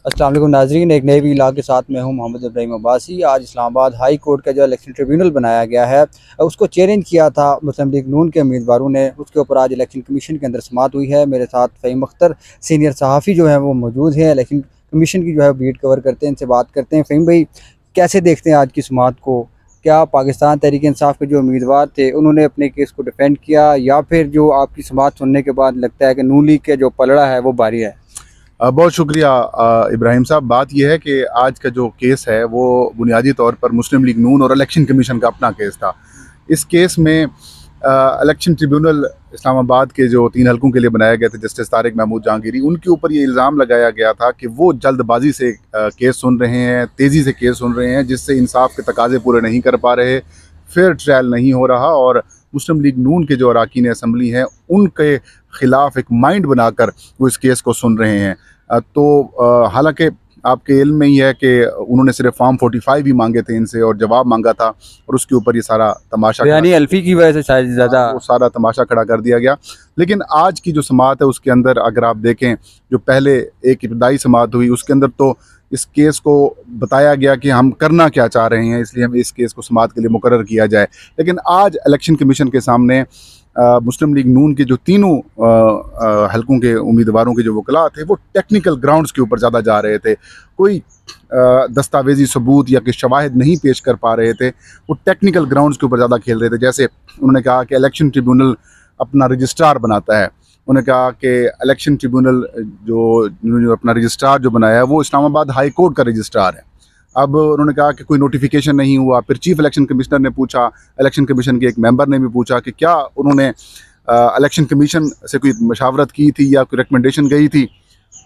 अस्सलाम वालेकुम नाज़रीन, एक नए व्लॉग के साथ मैं हूं मोहम्मद इब्राहिम अब्बासी। आज इस्लामाबाद हाई कोर्ट का जो इलेक्शन ट्रिब्यूनल बनाया गया है उसको चैलेंज किया था मुस्लिम लीग नून के उम्मीदवारों ने। उसके ऊपर आज इलेक्शन कमीशन के अंदर समाअत हुई है। मेरे साथ फ़हीम अख्तर सीनियर सहाफ़ी जो है वो मौजूद है, इलेक्शन कमीशन की जो है बीट कवर करते हैं। इनसे बात करते हैं। फ़हीम भाई, कैसे देखते हैं आज की समाअत को? क्या पाकिस्तान तहरीक इंसाफ के जो उम्मीदवार थे उन्होंने अपने केस को डिफेंड किया, या फिर जो आपकी समाअत सुनने के बाद लगता है कि नून लीग के जो पलड़ा है वो भारी है? बहुत शुक्रिया इब्राहिम साहब। बात यह है कि आज का जो केस है वो बुनियादी तौर पर मुस्लिम लीग नून और इलेक्शन कमीशन का अपना केस था। इस केस में इलेक्शन ट्रिब्यूनल इस्लामाबाद के जो 3 हलकों के लिए बनाए गए थे जस्टिस तारिक महमूद जहांगीरी, उनके ऊपर ये इल्ज़ाम लगाया गया था कि वो जल्दबाजी से केस सुन रहे हैं, तेज़ी से केस सुन रहे हैं, जिससे इंसाफ के तकाजे पूरे नहीं कर पा रहे, फेयर ट्रायल नहीं हो रहा और मुस्लिम लीग नून के जो अरकान असम्बली हैं उनके ख़िलाफ़ एक माइंड बनाकर वो इस केस को सुन रहे हैं। तो हालांकि आपके इल्म में ही है कि उन्होंने सिर्फ फॉर्म 45 ही मांगे थे इनसे और जवाब मांगा था, और उसके ऊपर ये सारा तमाशा, यानी अल्फी की वजह से शायद ज़्यादा वो सारा तमाशा खड़ा कर दिया गया। लेकिन आज की जो समाअत है उसके अंदर अगर आप देखें, जो पहले एक इब्तदाई समाअत हुई उसके अंदर तो इस केस को बताया गया कि हम करना क्या चाह रहे हैं, इसलिए हम इस केस को समाअत के लिए मुकर्रर किया जाए। लेकिन आज इलेक्शन कमीशन के सामने मुस्लिम लीग नून के जो तीनों हलकों के उम्मीदवारों के जो वकला थे वो टेक्निकल ग्राउंड्स के ऊपर ज़्यादा जा रहे थे। कोई दस्तावेजी सबूत या कि शवाहिद नहीं पेश कर पा रहे थे, वो टेक्निकल ग्राउंड्स के ऊपर ज़्यादा खेल रहे थे। जैसे उन्होंने कहा कि इलेक्शन ट्रिब्यूनल अपना रजिस्ट्रार बनाता है, उन्होंने कहा कि इलेक्शन ट्रिब्यूनल जो अपना रजिस्ट्रार जो बनाया है वो इस्लामाबाद हाई कोर्ट का रजिस्ट्रार है। अब उन्होंने कहा कि कोई नोटिफिकेशन नहीं हुआ। फिर चीफ इलेक्शन कमिश्नर ने पूछा, इलेक्शन कमीशन के एक मेंबर ने भी पूछा कि क्या उन्होंने इलेक्शन कमीशन से कोई मशावरत की थी या कोई रिकमेंडेशन गई थी।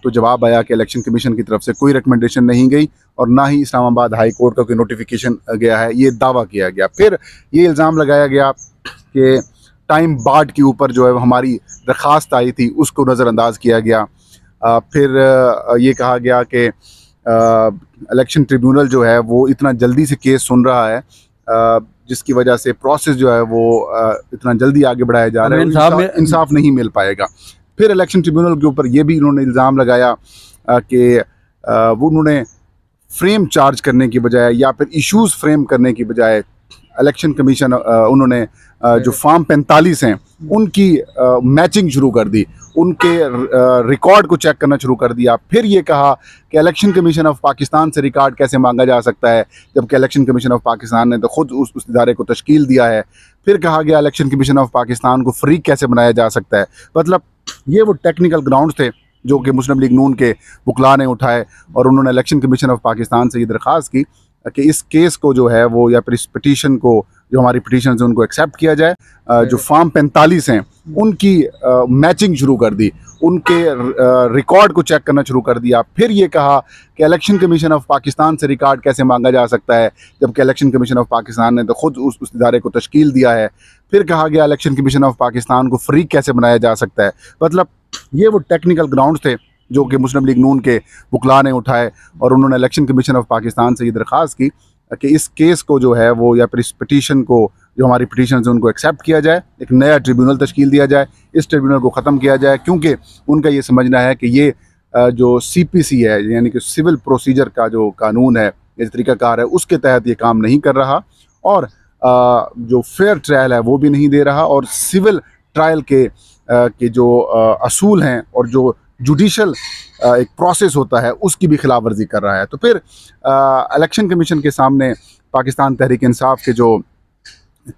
तो जवाब आया कि इलेक्शन कमीशन की तरफ से कोई रिकमेंडेशन नहीं गई और ना ही इस्लामाबाद हाई कोर्ट का कोई नोटिफिकेशन गया है, ये दावा किया गया। फिर ये इल्ज़ाम लगाया गया कि टाइम बार्ड के ऊपर जो है हमारी दरख्वास्त आई थी उसको नज़रअंदाज किया गया। फिर ये कहा गया कि इलेक्शन ट्रिब्यूनल जो है वो इतना जल्दी से केस सुन रहा है, जिसकी वजह से प्रोसेस जो है वो इतना जल्दी आगे बढ़ाया जा रहा है, इंसाफ नहीं मिल पाएगा। फिर इलेक्शन ट्रिब्यूनल के ऊपर ये भी इन्होंने इल्ज़ाम लगाया कि वो उन्होंने फ्रेम चार्ज करने की बजाय या फिर इश्यूज़ फ्रेम करने की बजाय इलेक्शन कमीशन उन्होंने जो फॉर्म 45 हैं उनकी मैचिंग शुरू कर दी, उनके रिकॉर्ड को चेक करना शुरू कर दिया। फिर ये कहा कि इलेक्शन कमीशन ऑफ पाकिस्तान से रिकॉर्ड कैसे मांगा जा सकता है, जबकि इलेक्शन कमीशन ऑफ पाकिस्तान ने तो खुद उस इदारे को तश्कील दिया है। फिर कहा गया इलेक्शन कमीशन ऑफ पाकिस्तान को फ्रीक कैसे बनाया जा सकता है। मतलब ये वो टेक्निकल ग्राउंड्स थे जो कि मुस्लिम लीग नून के वकला ने उठाए और उन्होंने इलेक्शन कमीशन ऑफ पाकिस्तान से ये दरख्वास्त की कि इस केस को जो है वो या फिर इस पिटीशन को, जो हमारी पिटीशन है उनको एक्सेप्ट किया जाए। जो फॉर्म 45 हैं उनकी मैचिंग शुरू कर दी, उनके रिकॉर्ड को चेक करना शुरू कर दिया। फिर ये कहा कि इलेक्शन कमीशन ऑफ पाकिस्तान से रिकॉर्ड कैसे मांगा जा सकता है, जबकि इलेक्शन कमीशन ऑफ पाकिस्तान ने तो खुद उस इदारे को तश्कील दिया है। फिर कहा गया इलेक्शन कमीशन ऑफ पाकिस्तान को फ्रीक कैसे बनाया जा सकता है। मतलब ये वो टेक्निकल ग्राउंड्स थे जो कि मुस्लिम लीग नून के वकला ने उठाए और उन्होंने इलेक्शन कमीशन ऑफ पाकिस्तान से ये दरख्वास्त की कि इस केस को जो है वो या फिर इस पिटीशन को, जो हमारी पिटीशन है उनको एक्सेप्ट किया जाए, एक नया ट्रिब्यूनल तश्कील दिया जाए, इस ट्रिब्यूनल को ख़त्म किया जाए, क्योंकि उनका ये समझना है कि ये जो CPC है यानी कि सिविल प्रोसीजर का जो कानून है, ये तरीक़ाकार है, उसके तहत ये काम नहीं कर रहा और जो फेयर ट्रायल है वो भी नहीं दे रहा और सिविल ट्रायल के जो असूल हैं और जो जुडिशल एक प्रोसेस होता है उसकी भी खिलाफ वर्जी कर रहा है। तो फिर इलेक्शन कमीशन के सामने पाकिस्तान तहरीक इंसाफ के जो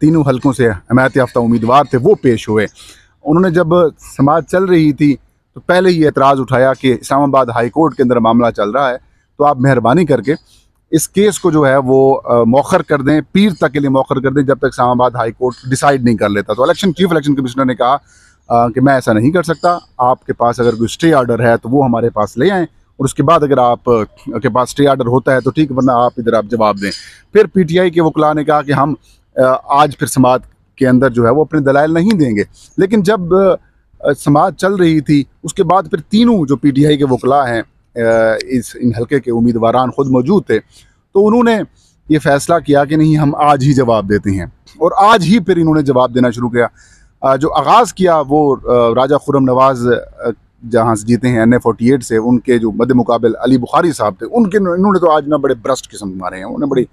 तीनों हलकों से हमायत याफ्ता उम्मीदवार थे वो पेश हुए। उन्होंने जब समाअत चल रही थी तो पहले ही एतराज़ उठाया कि इस्लामाबाद हाई कोर्ट के अंदर मामला चल रहा है, तो आप मेहरबानी करके इस केस को जो है वो मौखर कर दें, पीर तक के लिए मौखर कर दें, जब तक इस्लामाबाद हाई कोर्ट डिसाइड नहीं कर लेता। तो चीफ इलेक्शन कमिश्नर ने कहा कि मैं ऐसा नहीं कर सकता, आपके पास अगर कोई स्टे ऑर्डर है तो वो हमारे पास ले आएँ और उसके बाद अगर आप के पास स्टे ऑर्डर होता है तो ठीक, वरना आप इधर आप जवाब दें। फिर PTI के वकला ने कहा कि हम आज फिर समाअत के अंदर जो है वो अपने दलाइल नहीं देंगे। लेकिन जब समाअत चल रही थी उसके बाद फिर तीनों जो PTI के वकला हैं, इन हल्के के उम्मीदवारान खुद मौजूद थे, तो उन्होंने ये फ़ैसला किया कि नहीं, हम आज ही जवाब देते हैं। और आज ही फिर इन्होंने जवाब देना शुरू किया। जो आगाज़ किया वो राजा खुर्रम नवाज़ जहाँ से जीते हैं NA48 से, उनके जो मद्दे मुकाबिल अली बुखारी साहब थे, इन्होंने तो आज ना बड़े ब्रस्ट किस्म मारे हैं, उन्होंने बड़ी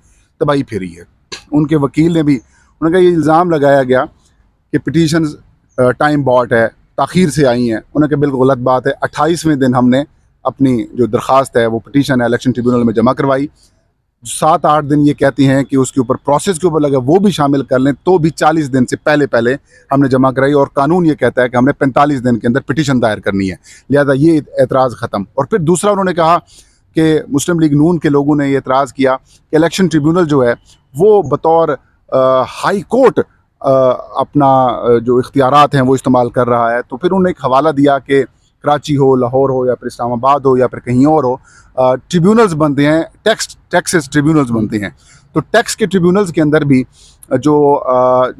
तबाही फेरी है। उनके वकील ने भी, उन्होंने कहा ये इल्ज़ाम लगाया गया कि पिटीशन टाइम बॉट है, ताख़ीर से आई हैं। उन्होंने कहा बिल्कुल गलत बात है। 28वें दिन हमने अपनी जो दरख्वास्त है वो पिटीशन है इलेक्शन ट्रिब्यूनल में जमा करवाई। 7-8 दिन ये कहती हैं कि उसके ऊपर प्रोसेस के ऊपर लगा, वो भी शामिल कर लें तो भी 40 दिन से पहले हमने जमा कराई, और कानून ये कहता है कि हमने 45 दिन के अंदर पिटीशन दायर करनी है, लिहाजा ये एतराज़ ख़त्म। और फिर दूसरा उन्होंने कहा कि मुस्लिम लीग नून के लोगों ने ये एतराज़ किया कि इलेक्शन ट्रिब्यूनल जो है वो बतौर हाई कोर्ट अपना जो इख्तियारात हैं वो इस्तेमाल कर रहा है। तो फिर उन्होंने एक हवाला दिया कि कराची हो, लाहौर हो, या फिर इस्लामाबाद हो, या फिर कहीं और हो, ट्रिब्यूनल्स बनते हैं, टैक्सेस ट्रिब्यूनल्स बनते हैं। तो टैक्स के ट्रिब्यूनल्स के अंदर भी जो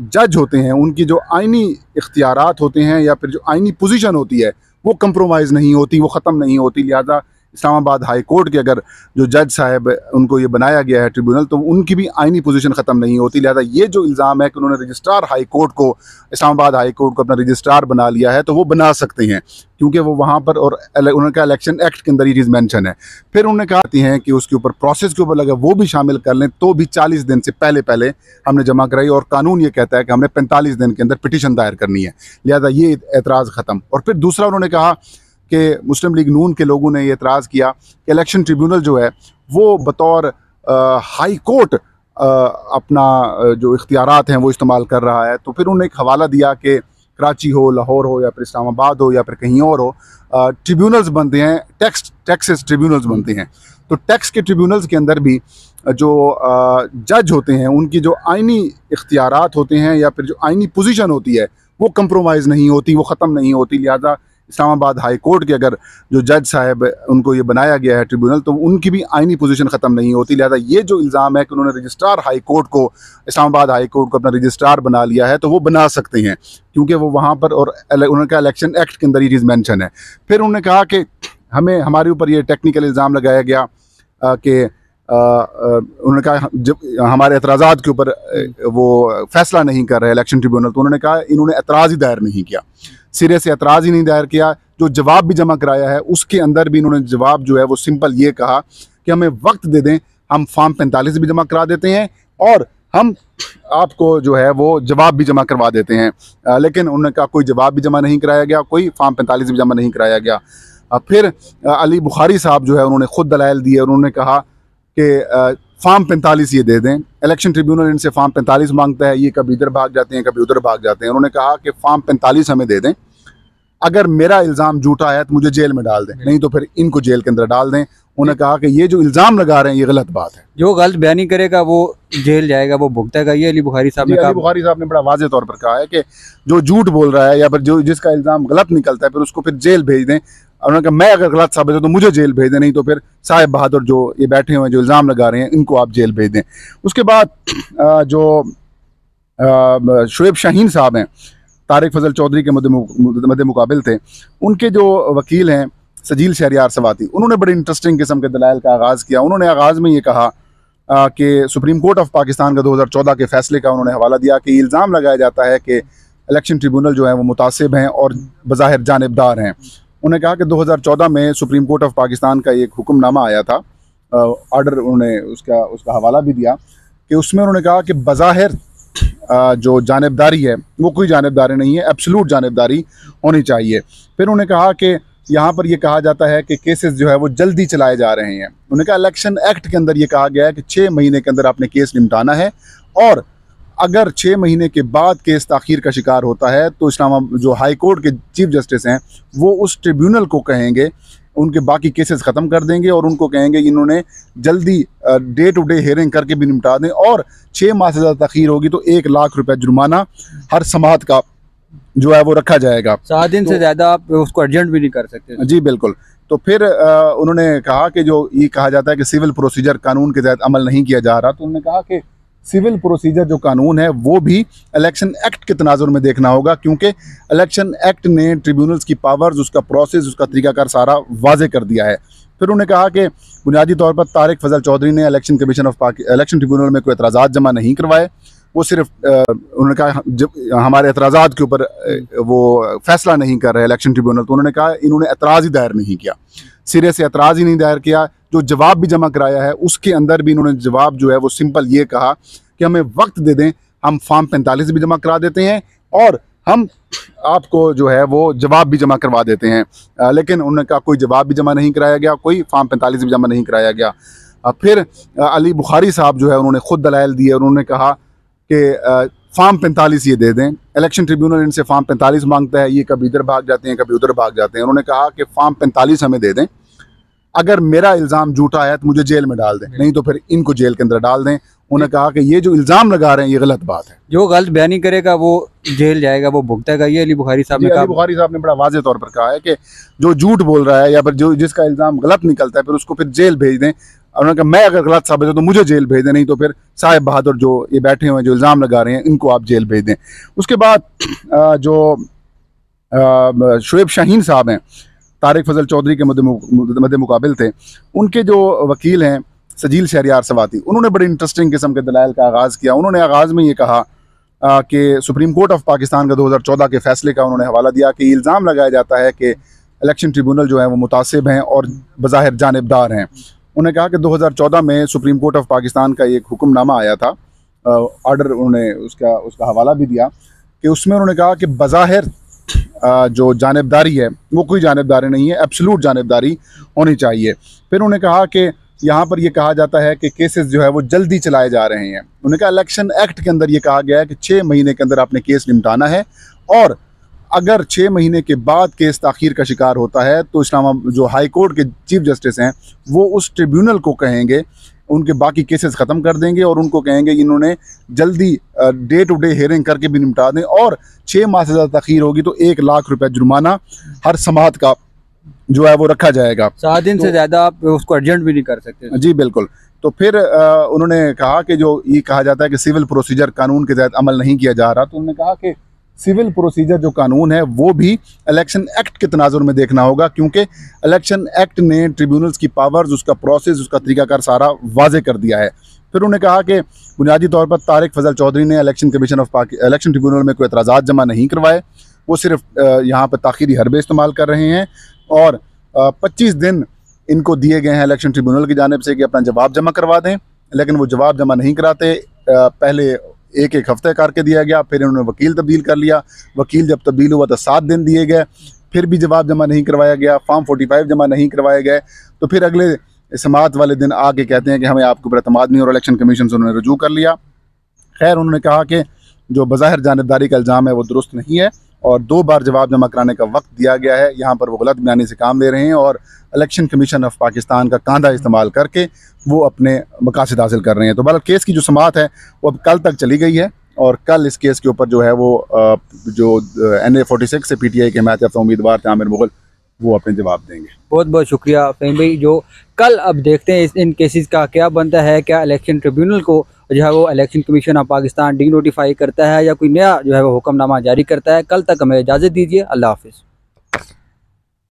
जज होते हैं उनकी जो आइनी इख्तियारात होते हैं या फिर जो आइनी पोजीशन होती है वो कंप्रोमाइज़ नहीं होती, वो ख़त्म नहीं होती। लिहाजा इस्लामाबाद हाई कोर्ट के अगर जो जज साहब उनको ये बनाया गया है ट्रिब्यूनल, तो उनकी भी आइनी पोजीशन ख़त्म नहीं होती। लिहाजा ये जो इल्ज़ाम है कि उन्होंने रजिस्ट्रार हाई कोर्ट को, इस्लामाबाद हाई कोर्ट को अपना रजिस्ट्रार बना लिया है, तो वो बना सकते हैं क्योंकि वो वहाँ पर, और उन्होंने कहा इलेक्शन एक्ट के अंदर ये चीज़ मेंशन है। फिर उन्होंने कहा हैं कि उसके ऊपर प्रोसेस के ऊपर लगा, वो भी शामिल कर लें तो भी 40 दिन से पहले हमने जमा कराई, और कानून ये कहता है कि हमने 45 दिन के अंदर पिटीशन दायर करनी है, लिहाजा ये एतराज़ ख़त्म। और फिर दूसरा उन्होंने कहा कि मुस्लिम लीग नून के लोगों ने ये एतराज़ किया कि इलेक्शन ट्रिब्यूनल जो है वो बतौर हाई कोर्ट अपना जो इख्तियारात हैं वो इस्तेमाल कर रहा है। तो फिर उन्होंने एक हवाला दिया कि कराची हो, लाहौर हो, या फिर इस्लामाबाद हो, या फिर कहीं और हो, ट्रिब्यूनल्स बनते हैं, टैक्सेस ट्रिब्यूनल्स बनते हैं। तो टैक्स के ट्रिब्यूनल्स के अंदर भी जो जज होते हैं उनकी जो आइनी इख्तियारात होते हैं या फिर जो आइनी पोजीशन होती है वो कंप्रोमाइज़ नहीं होती, वो ख़त्म नहीं होती। लिहाजा इस्लामाबाद हाई कोर्ट के अगर जो जज साहब उनको ये बनाया गया है ट्रिब्यूनल, तो उनकी भी आइनी पोजीशन ख़त्म नहीं होती। लिहाजा ये जो इल्ज़ाम है कि उन्होंने रजिस्ट्रार हाई कोर्ट को, इस्लामाबाद हाई कोर्ट को अपना रजिस्ट्रार बना लिया है, तो वो बना सकते हैं क्योंकि वो वहाँ पर, और उन्होंने कहा इलेक्शन एक्ट के अंदर ये चीज़ मेंशन है। फिर उन्होंने कहा कि हमारे ऊपर ये टेक्निकल इल्ज़ाम लगाया गया कि उन्होंने कहा जब हमारे एतराज़ात के ऊपर वो फैसला नहीं कर रहे इलेक्शन ट्रिब्यूनल, तो उन्होंने कहा इन्होंने एतराज़ ही दायर नहीं किया, सिरे से एतराज़ ही नहीं दायर किया। जो जवाब भी जमा कराया है उसके अंदर भी इन्होंने जवाब जो है वो सिंपल ये कहा कि हमें वक्त दे दें, हम फॉर्म 45 भी जमा करा देते हैं और हम आपको जो है वो जवाब भी जमा करवा देते हैं। लेकिन उन्होंने कहा कोई जवाब भी जमा नहीं कराया गया, कोई फॉर्म 45 भी जमा नहीं कराया गया। फिर अली बुखारी साहब जो है उन्होंने ख़ुद दलाइल दिए, उन्होंने कहा कि फॉर्म 45 ये दे दें। इलेक्शन ट्रिब्यूनल इनसे फॉर्म 45 मांगता है, ये कभी इधर भाग जाते हैं, कभी उधर भाग जाते हैं। उन्होंने कहा कि फॉर्म 45 हमें दे दें, अगर मेरा इल्ज़ाम झूठा है तो मुझे जेल में डाल दें, नहीं तो फिर इनको जेल के अंदर डाल दें। उन्होंने कहा कि ये जो इल्ज़ाम लगा रहे हैं ये गलत बात है, जो गलत बयानी करेगा वो जेल जाएगा, वो भुगतेगा। ये अली बुखारी साहब ने कहा। अली बुखारी साहब ने बड़ा वाज़ेह तौर पर कहा है कि जो झूठ बोल रहा है या फिर जो जिसका इल्ज़ाम गलत निकलता है फिर उसको फिर जेल भेज दें। उन्होंने कहा मैं अगर गलत साबित हो तो मुझे जेल भेज दें, नहीं तो फिर साहिब बहादुर जो ये बैठे हुए हैं जो इल्ज़ाम लगा रहे हैं इनको आप जेल भेज दें। उसके बाद जो शुएब शाहीन साहब हैं, तारिक फजल चौधरी के मद्दे मुकाबिल थे, उनके जो वकील हैं सजील शहरियार सवाती, उन्होंने बड़े इंटरेस्टिंग किस्म के दलाइल का आगाज़ किया। उन्होंने आगाज़ में ये कहा कि सुप्रीम कोर्ट ऑफ पाकिस्तान का 2014 के फैसले का उन्होंने हवाला दिया कि इल्ज़ाम लगाया जाता है कि इलेक्शन ट्रिब्यूनल जो है वो मुतासिब हैं और बज़ाहिर जानिबदार हैं। उन्होंने कहा कि 2014 में सुप्रीम कोर्ट ऑफ पाकिस्तान का एक हुक्मनामा आया था, ऑर्डर, उन्होंने उसका हवाला भी दिया कि उसमें उन्होंने कहा कि बज़ाहिर जो जानिबदारी है वो कोई जानिबदारी नहीं है, एब्सोल्यूट जानिबदारी होनी चाहिए। फिर उन्होंने कहा कि यहाँ पर ये कहा जाता है कि केसेस जो है वो जल्दी चलाए जा रहे हैं। उन्होंने कहा इलेक्शन एक्ट के अंदर ये कहा गया है कि 6 महीने के अंदर आपने केस निपटाना है, और अगर 6 महीने के बाद केस ताख़ीर का शिकार होता है तो इस्लामाबाद जो हाई कोर्ट के चीफ जस्टिस हैं वो उस ट्रिब्यूनल को कहेंगे, उनके बाकी केसेस ख़त्म कर देंगे और उनको कहेंगे इन्होंने जल्दी डे टू डे हियरिंग करके भी निपटा दें, और 6 माह से ज़्यादा ताख़ीर होगी तो 1 लाख रुपये जुर्माना हर समात का जो है वो रखा जाएगा। 7 दिन से ज़्यादा आप उसको अर्जेंट भी नहीं कर सकते। जी बिल्कुल। तो फिर उन्होंने कहा कि जो ये कहा जाता है कि सिविल प्रोसीजर कानून के तहत अमल नहीं किया जा रहा, तो उन्होंने कहा कि सिविल प्रोसीजर जो कानून है वो भी इलेक्शन एक्ट के तनाजुर में देखना होगा, क्योंकि इलेक्शन एक्ट ने ट्रिब्यूनल्स की पावर्स, उसका प्रोसेस, उसका तरीकाकार सारा वाजे कर दिया है। फिर उन्होंने कहा कि बुनियादी तौर पर तारिक फजल चौधरी ने इलेक्शन ट्रिब्यूनल में कोई एतराज़ात जमा नहीं करवाए। वो सिर्फ उन्होंने कहा जब हमारे एतराज़ात के ऊपर वो फैसला नहीं कर रहे इलेक्शन ट्रिब्यूनल, तो उन्होंने कहा इन्होंने एतराज़ ही दायर नहीं किया, सिरे से एतराज़ ही नहीं दायर किया। जो जवाब भी जमा कराया है उसके अंदर भी इन्होंने जवाब जो है वो सिंपल ये कहा कि हमें वक्त दे दें, हम फॉर्म 45 भी जमा करा देते हैं और हम आपको जो है वो जवाब भी जमा करवा देते हैं। लेकिन उन्होंने कहा कोई जवाब भी जमा नहीं कराया गया, कोई फॉर्म 45 भी जमा नहीं कराया गया। फिर अली बुखारी साहब जो है उन्होंने ख़ुद दलाइल दिए, उन्होंने कहा कि फॉर्म 45 ये दे दें। इलेक्शन ट्रिब्यूनल इनसे फॉर्म 45 मांगता है, ये कभी इधर भाग जाते हैं कभी उधर भाग जाते हैं। उन्होंने कहा कि फॉर्म 45 हमें दे दें, अगर मेरा इल्ज़ाम झूठा है तो मुझे जेल में डाल दें, नहीं तो फिर इनको जेल के अंदर डाल दें। उन्होंने कहा कि ये जो इल्ज़ाम लगा रहे हैं ये गलत बात है, जो गलत बयानी करेगा वो जेल जाएगा, वो भुगतेगा। ये अली बुखारी साहब ने कहा। अली बुखारी साहब ने बड़ा वाज़ेह तौर पर कहा है कि जो झूठ बोल रहा है या फिर जो जिसका इल्ज़ाम गलत निकलता है फिर उसको फिर जेल भेज दें। उन्होंने कहा मैं अगर गलत साबित हो तो मुझे जेल भेज दें, नहीं तो फिर साहिब बहादुर जो ये बैठे हुए हैं जो इल्ज़ाम लगा रहे हैं इनको आप जेल भेज दें। उसके बाद जो शुएब शाहीन साहब हैं, तारिक फजल चौधरी के मद्दे मुकाबिल थे, उनके जो वकील हैं सजील शहरियार सवाती, उन्होंने बड़ी इंटरेस्टिंग किस्म के दलाइल का आगाज़ किया। उन्होंने आगाज़ में ये कहा कि सुप्रीम कोर्ट ऑफ पाकिस्तान का 2014 के फैसले का उन्होंने हवाला दिया कि इल्ज़ाम लगाया जाता है कि इलेक्शन ट्रिब्यूनल जो है वो मुतासिब हैं और बज़ाहिर जानिबदार हैं। उन्होंने कहा कि 2014 में सुप्रीम कोर्ट ऑफ पाकिस्तान का एक हुक्मनामा आया था, ऑर्डर, उन्होंने उसका हवाला भी दिया कि उसमें उन्होंने कहा कि बज़ाहिर जो जानिबदारी है वो कोई जानिबदारी नहीं है, एब्सोल्यूट जानिबदारी होनी चाहिए। फिर उन्होंने कहा कि यहाँ पर ये कहा जाता है कि केसेस जो है वो जल्दी चलाए जा रहे हैं। उन्होंने कहा इलेक्शन एक्ट के अंदर ये कहा गया है कि 6 महीने के अंदर आपने केस निपटाना है, और अगर 6 महीने के बाद केस ताख़ीर का शिकार होता है तो इस्लामाबाद जो हाई कोर्ट के चीफ जस्टिस हैं वो उस ट्रिब्यूनल को कहेंगे, उनके बाकी केसेस ख़त्म कर देंगे और उनको कहेंगे इन्होंने जल्दी डे टू डे हियरिंग करके भी निपटा दें, और 6 माह से ज़्यादा तख़ीर होगी तो 1 लाख रुपये जुर्माना हर समात का जो है वो रखा जाएगा। 7 दिन से ज़्यादा आप उसको अर्जेंट भी नहीं कर सकते। जी बिल्कुल। तो फिर उन्होंने कहा कि जो ये कहा जाता है कि सिविल प्रोसीजर कानून के तहत अमल नहीं किया जा रहा, तो उन्होंने कहा कि सिविल प्रोसीजर जो कानून है वो भी इलेक्शन एक्ट के तनाजुर में देखना होगा, क्योंकि इलेक्शन एक्ट ने ट्रिब्यूनल्स की पावर्स, उसका प्रोसेस, उसका तरीकाकार सारा वाजे कर दिया है। फिर उन्होंने कहा कि बुनियादी तौर पर तारिक फजल चौधरी ने इलेक्शन ट्रिब्यूनल में कोई एतराज़ात जमा नहीं करवाए, वो सिर्फ यहाँ पर ताख़ीरी हरबे इस्तेमाल कर रहे हैं, और 25 दिन इनको दिए गए हैं इलेक्शन ट्रिब्यूनल की जानिब से कि अपना जवाब जमा करवा दें, लेकिन वो जवाब जमा नहीं कराते। पहले एक हफ्ते करके दिया गया, फिर इन्होंने वकील तब्दील कर लिया, वकील जब तब्दील हुआ तो 7 दिन दिए गए, फिर भी जवाब जमा नहीं करवाया गया, फॉर्म 45 जमा नहीं करवाए गए। तो फिर अगले समात वाले दिन आके कहते हैं कि हमें आपके ऊपर एतमाद नहीं, और इलेक्शन कमीशन से उन्होंने रजू कर लिया। खैर, उन्होंने कहा कि जो बज़ाहिर जानिबदारी का इल्ज़ाम है वो दुरुस्त नहीं है, और 2 बार जवाब जमा कराने का वक्त दिया गया है। यहाँ पर वो गलत बयानी से काम ले रहे हैं और इलेक्शन कमीशन ऑफ पाकिस्तान का कांधा इस्तेमाल करके वो अपने मकासद हासिल कर रहे हैं। तो बहरहाल केस की जो समाअत है वो अब कल तक चली गई है, और कल इस केस के ऊपर जो है वो जो NA 46 से PTI के हिमायत याफ्ता उम्मीदवार थे आमिर मुगल, वो अपने जवाब देंगे। बहुत बहुत शुक्रिया फ़हीम भाई। जो कल अब देखते हैं इन केसेस का क्या बनता है, क्या इलेक्शन ट्रिब्यूनल को जो है वो election commission of Pakistan D notify करता है या कोई नया जो है वो हुक्मनामा जारी करता है। कल तक हमें इजाज़त दीजिए। अल्लाह हाफ़िज़।